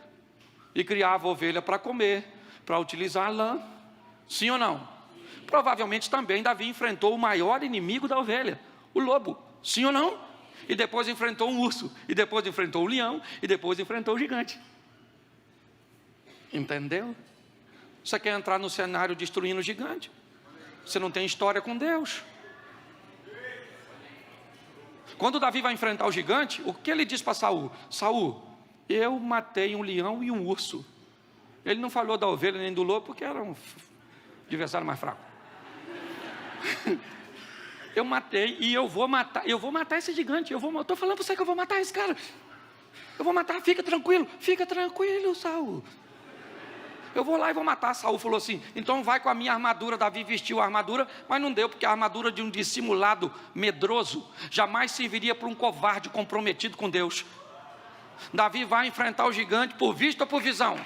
E criava ovelha para comer, para utilizar a lã. Sim ou não? Provavelmente também Davi enfrentou o maior inimigo da ovelha, o lobo. Sim ou não? E depois enfrentou um urso. E depois enfrentou um leão. E depois enfrentou o gigante. Entendeu? Você quer entrar no cenário destruindo o gigante? Você não tem história com Deus. Quando Davi vai enfrentar o gigante, o que ele diz para Saul? Saul, eu matei um leão e um urso. Ele não falou da ovelha nem do lobo, porque era um adversário mais fraco. Eu matei e eu vou matar esse gigante. Eu estou falando para você que eu vou matar esse cara. Eu vou matar, fica tranquilo, Saul. Eu vou lá e vou matar. Saul falou assim: então vai com a minha armadura. Davi vestiu a armadura, mas não deu, porque a armadura de um dissimulado medroso jamais serviria para um covarde comprometido com Deus. Davi vai enfrentar o gigante por vista ou por visão?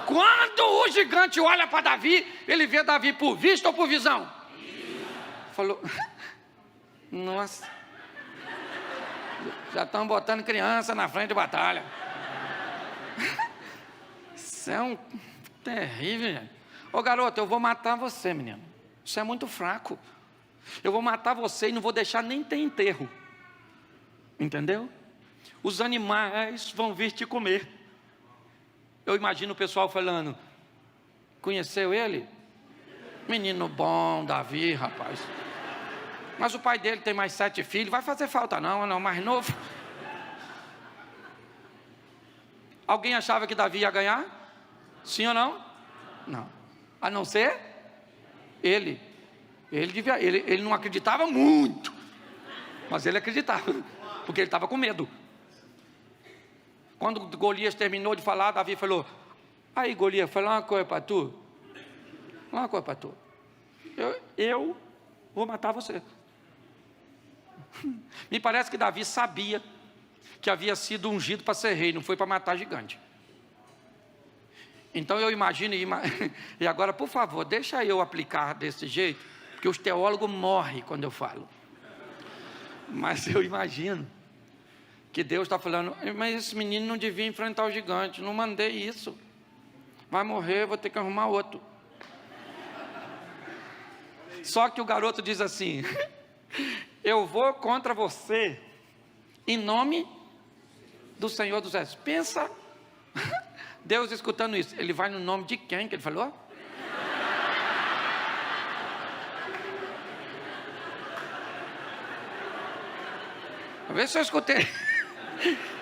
Quando o gigante olha para Davi, ele vê Davi por vista ou por visão? Falou: nossa, já estão botando criança na frente de batalha. Isso é um terrível, gente. Ô garoto, eu vou matar você, menino. Isso é muito fraco. Eu vou matar você e não vou deixar nem ter enterro. Entendeu? os animais vão vir te comer. Eu imagino o pessoal falando: conheceu ele? Menino bom, Davi, rapaz. Mas o pai dele tem mais 7 filhos, vai fazer falta não, mais novo. Alguém achava que Davi ia ganhar? Sim ou não? Não. A não ser ele. Ele não acreditava muito, mas ele acreditava, porque ele estava com medo. Quando Golias terminou de falar, Davi falou: aí Golias, fala uma coisa para tu. Uma coisa para tu. Eu vou matar você. Me parece que Davi sabia que havia sido ungido para ser rei, não foi para matar gigante. Então eu imagino, e agora por favor, deixa eu aplicar desse jeito, porque os teólogos morrem quando eu falo. Mas eu imagino que Deus está falando: mas esse menino não devia enfrentar o gigante, não mandei isso, vai morrer, vou ter que arrumar outro. Só que o garoto diz assim: eu vou contra você, em nome do Senhor dos Exércitos. Pensa, Deus escutando isso, ele vai no nome de quem que ele falou? Vê se eu escutei.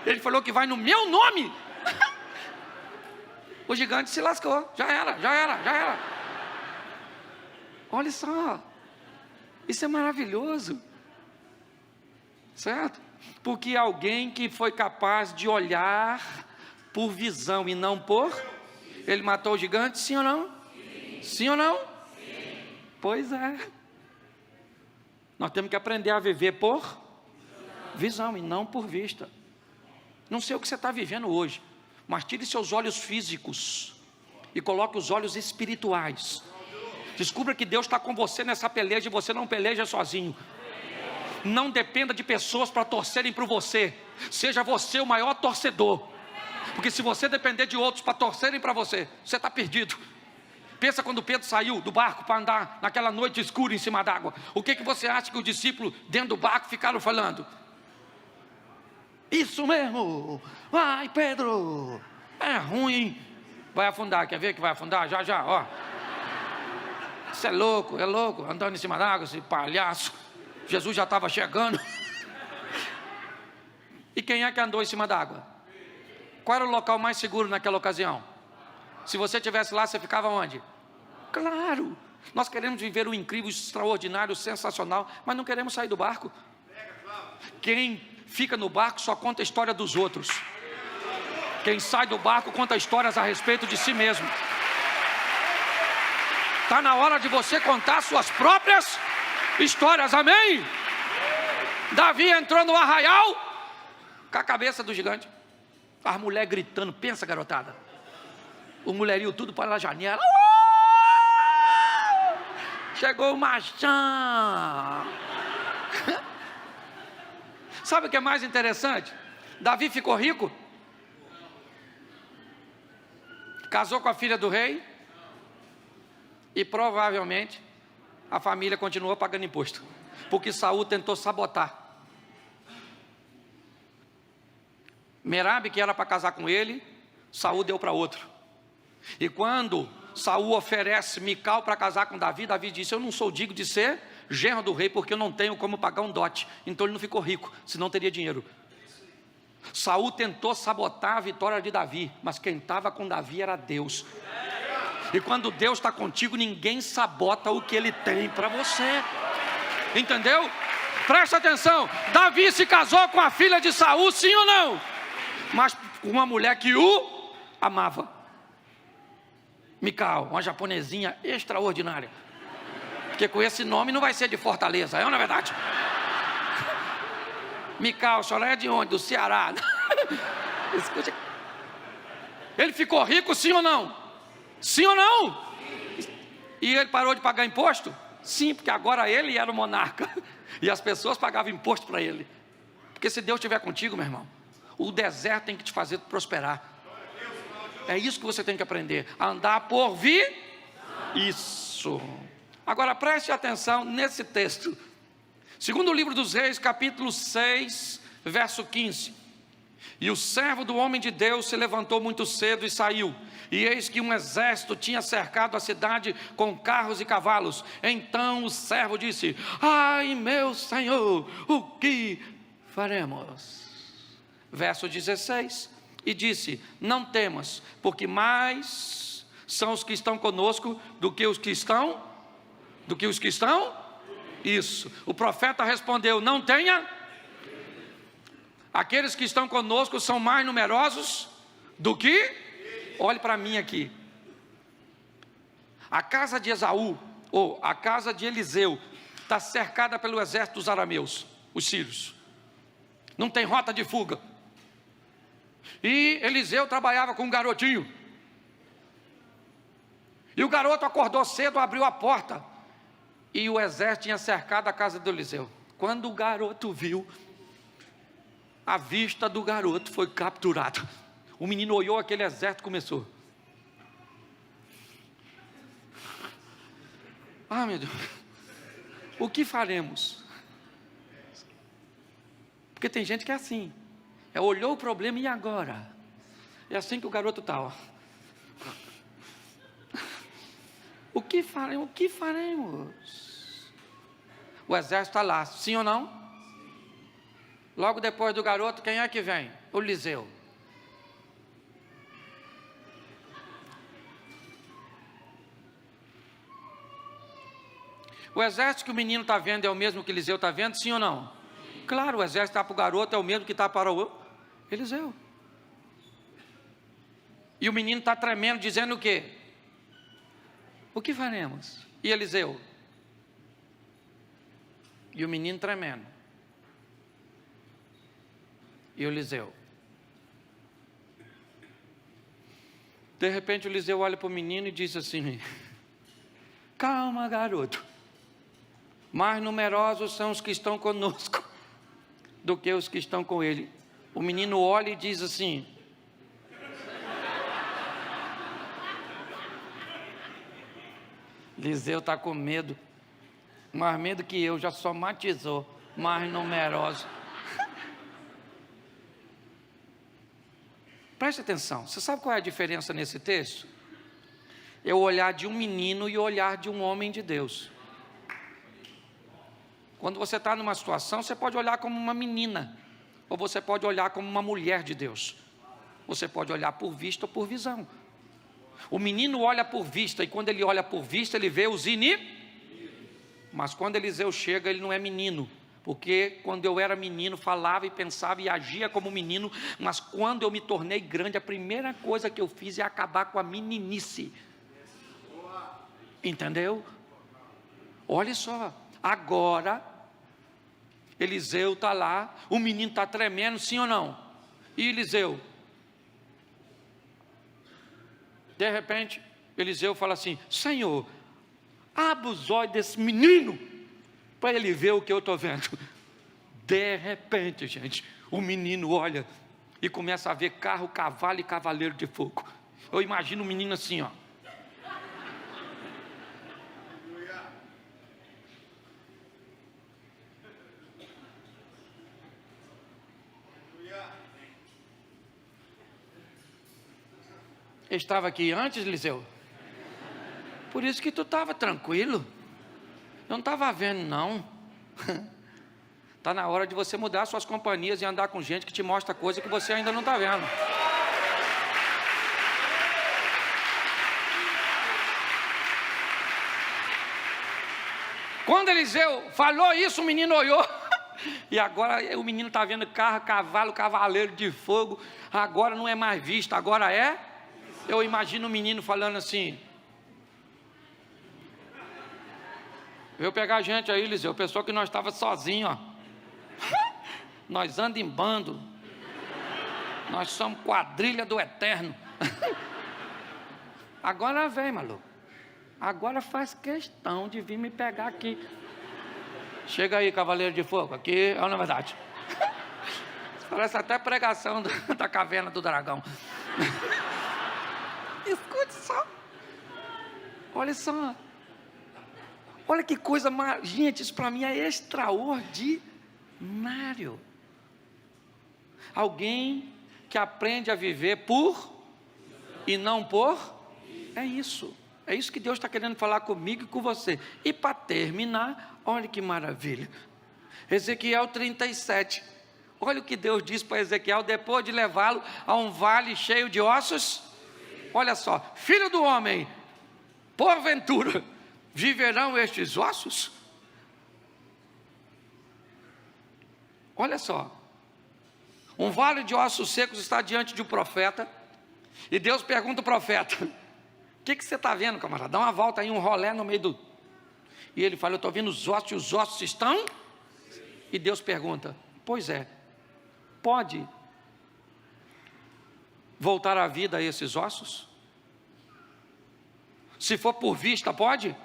Ele falou que vai no meu nome. O gigante se lascou, já era. Olha só, isso é maravilhoso, certo? Porque alguém que foi capaz de olhar por visão e não por... Ele matou o gigante, sim ou não? Sim ou não? Sim. Pois é. Nós temos que aprender a viver por visão e não por vista. Não sei o que você está vivendo hoje, mas tire seus olhos físicos e coloque os olhos espirituais. Descubra que Deus está com você nessa peleja e você não peleja sozinho. Não dependa de pessoas para torcerem por você. Seja você o maior torcedor. Porque se você depender de outros para torcerem para você, você está perdido. Pensa quando Pedro saiu do barco para andar naquela noite escura em cima d'água. O que você acha que os discípulos dentro do barco ficaram falando? Isso mesmo. Vai, Pedro. É ruim. Vai afundar. Quer ver que vai afundar? Já, ó. Isso é louco, andando em cima d'água, esse palhaço. Jesus já estava chegando. E quem é que andou em cima d'água? Qual era o local mais seguro naquela ocasião? Se você estivesse lá, você ficava onde? Claro, nós queremos viver o incrível, extraordinário, sensacional, mas não queremos sair do barco. Quem fica no barco só conta a história dos outros. Quem sai do barco conta histórias a respeito de si mesmo. Está na hora de você contar suas próprias histórias, amém? Davi entrou no arraial com a cabeça do gigante. As mulheres gritando, pensa, garotada. O mulherio tudo para a janela. Chegou o machão. Sabe o que é mais interessante? Davi ficou rico. Casou com a filha do rei. E provavelmente a família continuou pagando imposto, porque Saul tentou sabotar. Merabe, que era para casar com ele, Saul deu para outro. E quando Saul oferece Mical para casar com Davi, Davi disse: eu não sou digno de ser genro do rei, porque eu não tenho como pagar um dote. Então ele não ficou rico, senão teria dinheiro. Saul tentou sabotar a vitória de Davi, mas quem estava com Davi era Deus. E quando Deus está contigo, ninguém sabota o que Ele tem para você. Entendeu? Presta atenção. Davi se casou com a filha de Saul, sim ou não? Mas com uma mulher que o amava. Mical, uma japonesinha extraordinária. Porque com esse nome não vai ser de Fortaleza, é ou não é verdade? Mical, a senhora é de onde? Do Ceará. Escute. Ele ficou rico, sim ou não? Sim ou não? E ele parou de pagar imposto? Sim, porque agora ele era o monarca. E as pessoas pagavam imposto para ele. Porque se Deus estiver contigo, meu irmão, o deserto tem que te fazer prosperar. É isso que você tem que aprender. A andar por vir. Isso. Agora preste atenção nesse texto. Segundo o livro dos Reis, capítulo 6, verso 15. E o servo do homem de Deus se levantou muito cedo e saiu. E eis que um exército tinha cercado a cidade com carros e cavalos. Então o servo disse: ai, meu senhor, o que faremos? Verso 16. E disse: não temas, porque mais são os que estão conosco do que os que estão? Isso. O profeta respondeu: não tenha. Aqueles que estão conosco são mais numerosos do que? Olhe para mim aqui. A casa de Esaú, ou a casa de Eliseu, está cercada pelo exército dos arameus, os sírios. Não tem rota de fuga. E Eliseu trabalhava com um garotinho. E o garoto acordou cedo, abriu a porta. E o exército tinha cercado a casa de Eliseu. Quando o garoto viu, a vista do garoto foi capturada. O menino olhou aquele exército e começou: ah, meu Deus, o que faremos? Porque tem gente que é assim, olhou o problema e agora? É assim que o garoto está, ó. O que faremos? O que faremos? O exército está lá, sim ou não? Logo depois do garoto, quem é que vem? O Eliseu. O exército que o menino está vendo é o mesmo que Eliseu está vendo, sim ou não? Claro, o exército está para o garoto é o mesmo que está para o Eliseu. E o menino está tremendo, dizendo o quê? O que faremos? E Eliseu? E o menino tremendo. E o Eliseu? De repente o Eliseu olha para o menino e diz assim: calma, garoto, mais numerosos são os que estão conosco do que os que estão com ele. O menino olha e diz assim: Eliseu está com medo, mais medo que eu, já somatizou, mais numeroso. Preste atenção, você sabe qual é a diferença nesse texto? É o olhar de um menino e o olhar de um homem de Deus. Quando você está numa situação, você pode olhar como uma menina, ou você pode olhar como uma mulher de Deus. Você pode olhar por vista ou por visão. O menino olha por vista, e quando ele olha por vista, ele vê os Mas quando Eliseu chega, ele não é menino. Porque quando eu era menino, falava e pensava e agia como menino, mas quando eu me tornei grande, a primeira coisa que eu fiz é acabar com a meninice. Entendeu? Olha só, agora, Eliseu está lá, o menino está tremendo, sim ou não? E Eliseu? De repente, Eliseu fala assim: Senhor, abre os olhos desse menino, para ele ver o que eu estou vendo. De repente, gente, o menino olha e começa a ver carro, cavalo e cavaleiro de fogo. Eu imagino o menino assim, ó. Estava aqui antes, Eliseu? Por isso que tu estava tranquilo. Eu não estava vendo, não. Está na hora de você mudar suas companhias e andar com gente que te mostra coisa que você ainda não está vendo. Quando Eliseu falou isso, o menino olhou. E agora o menino está vendo carro, cavalo, cavaleiro de fogo. Agora não é mais visto, agora é. Eu imagino o menino falando assim: veio pegar a gente aí, Eliseu, pensou que nós estávamos sozinhos, ó. Nós andamos em bando. Nós somos quadrilha do eterno. Agora vem, maluco. Agora faz questão de vir me pegar aqui. Chega aí, cavaleiro de fogo, aqui é uma verdade. Parece até pregação da caverna do dragão. Escute só. Olha só. Olha que coisa, gente, isso para mim é extraordinário. Alguém que aprende a viver por e não por. É isso que Deus está querendo falar comigo e com você. E para terminar, olha que maravilha, Ezequiel 37, olha o que Deus diz para Ezequiel, depois de levá-lo a um vale cheio de ossos. Olha só: filho do homem, porventura viverão estes ossos? Olha só, um vale de ossos secos está diante de um profeta, e Deus pergunta ao profeta: o que você está vendo, camarada? Dá uma volta aí, um rolé no meio do... E ele fala: eu estou vendo os ossos, e os ossos estão... E Deus pergunta: pois é, pode voltar à vida esses ossos? Se for por vista, pode?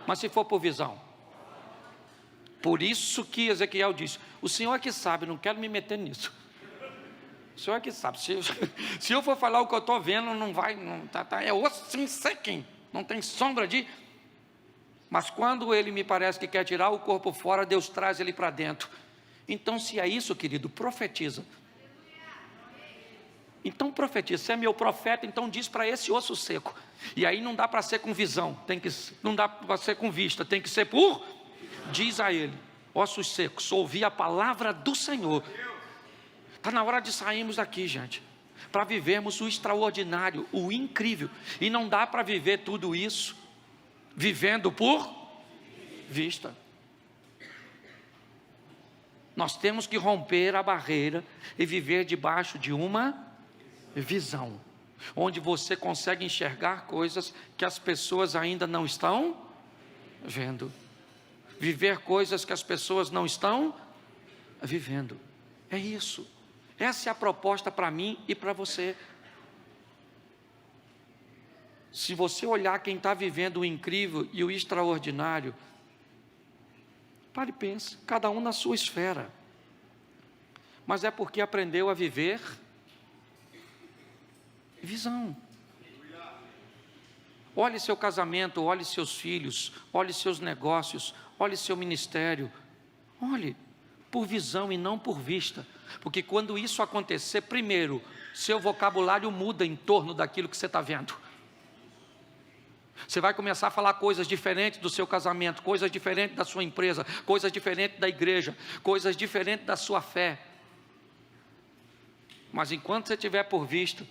Mas se for por visão? Por isso que Ezequiel disse: o Senhor é que sabe, não quero me meter nisso. O Senhor é que sabe. Se eu for falar o que eu estou vendo, não vai, não, é osso sem sequinho, não tem sombra de... Mas quando ele me parece que quer tirar o corpo fora, Deus traz ele para dentro. Então, se é isso, querido, profetiza. Então profetiza. Se é meu profeta, então diz para esse osso seco. E aí não dá para ser com visão, não dá para ser com vista, tem que ser por... Diz a ele: ossos secos, ouvi a palavra do Senhor. Está na hora de sairmos daqui, gente, para vivermos o extraordinário, o incrível. E não dá para viver tudo isso vivendo por vista. Nós temos que romper a barreira e viver debaixo de uma visão, onde você consegue enxergar coisas que as pessoas ainda não estão vendo, viver coisas que as pessoas não estão vivendo. É isso. Essa é a proposta para mim e para você. Se você olhar quem está vivendo o incrível e o extraordinário, pare e pense, cada um na sua esfera. Mas é porque aprendeu a viver visão. Olhe seu casamento, olhe seus filhos, olhe seus negócios, olhe seu ministério. Olhe por visão e não por vista. Porque quando isso acontecer, primeiro, seu vocabulário muda em torno daquilo que você está vendo. Você vai começar a falar coisas diferentes do seu casamento, coisas diferentes da sua empresa, coisas diferentes da igreja, coisas diferentes da sua fé. Mas enquanto você estiver por vista,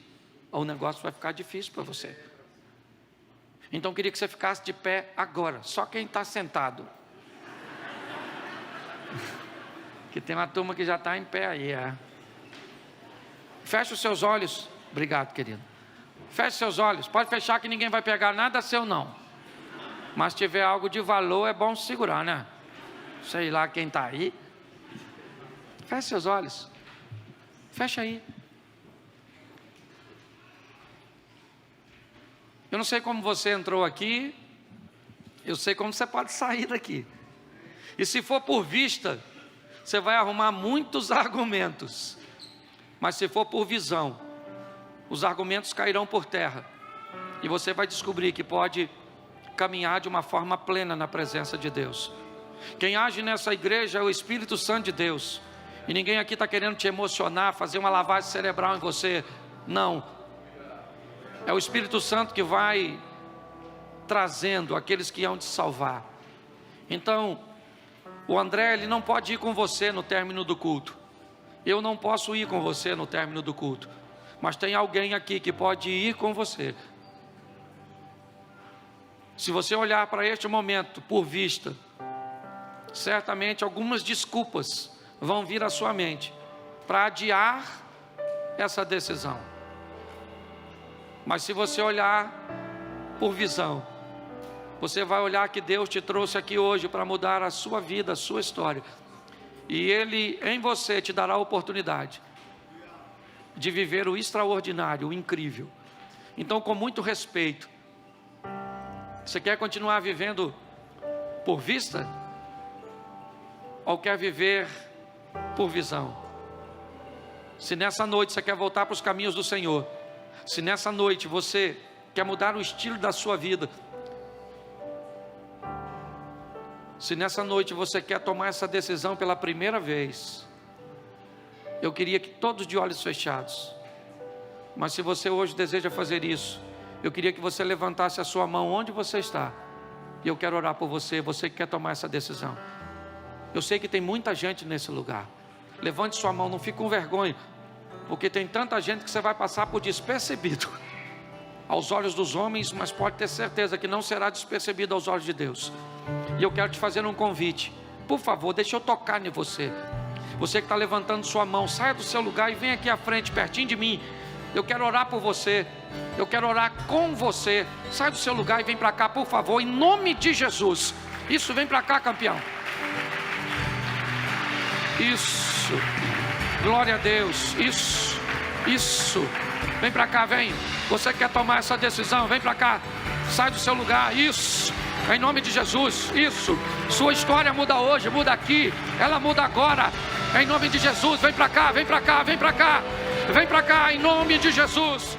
o negócio vai ficar difícil para você. Então eu queria que você ficasse de pé agora, só quem está sentado. Que tem uma turma que já está em pé aí. Feche os seus olhos. Obrigado, querido. Feche seus olhos. Pode fechar que ninguém vai pegar nada seu não. Mas se tiver algo de valor, é bom segurar, né? Sei lá quem está aí. Feche seus olhos. Fecha aí. Eu não sei como você entrou aqui. Eu sei como você pode sair daqui. E se for por vista, você vai arrumar muitos argumentos. Mas se for por visão, os argumentos cairão por terra. E você vai descobrir que pode caminhar de uma forma plena na presença de Deus. Quem age nessa igreja é o Espírito Santo de Deus. E ninguém aqui está querendo te emocionar, fazer uma lavagem cerebral em você. Não. É o Espírito Santo que vai trazendo aqueles que hão de salvar. Então, o André, ele não pode ir com você no término do culto. Eu não posso ir com você no término do culto. Mas tem alguém aqui que pode ir com você. Se você olhar para este momento por vista, certamente algumas desculpas vão vir à sua mente para adiar essa decisão. Mas se você olhar por visão, você vai olhar que Deus te trouxe aqui hoje para mudar a sua vida, a sua história. E Ele em você te dará a oportunidade de viver o extraordinário, o incrível. Então, com muito respeito, você quer continuar vivendo por vista? Ou quer viver por visão? Se nessa noite você quer voltar para os caminhos do Senhor, se nessa noite você quer mudar o estilo da sua vida, se nessa noite você quer tomar essa decisão pela primeira vez, Eu queria que todos de olhos fechados. Mas se você hoje deseja fazer isso, eu queria que você levantasse a sua mão onde você está. E eu quero orar por você, você que quer tomar essa decisão. Eu sei que tem muita gente nesse lugar. Levante sua mão, não fique com vergonha. Porque tem tanta gente que você vai passar por despercebido aos olhos dos homens, mas pode ter certeza que não será despercebido aos olhos de Deus. E eu quero te fazer um convite. Por favor, deixa eu tocar em você. Você que está levantando sua mão, saia do seu lugar e vem aqui à frente, pertinho de mim. Eu quero orar por você. Eu quero orar com você. Sai do seu lugar e vem para cá, por favor, em nome de Jesus. Isso, vem para cá, campeão. Isso. Glória a Deus. Isso. Vem para cá, vem. Você quer tomar essa decisão? Vem para cá. Sai do seu lugar. Isso. Em nome de Jesus. Isso. Sua história muda hoje, muda aqui. Ela muda agora. Em nome de Jesus. Vem para cá, vem para cá, vem para cá. Vem para cá, em nome de Jesus.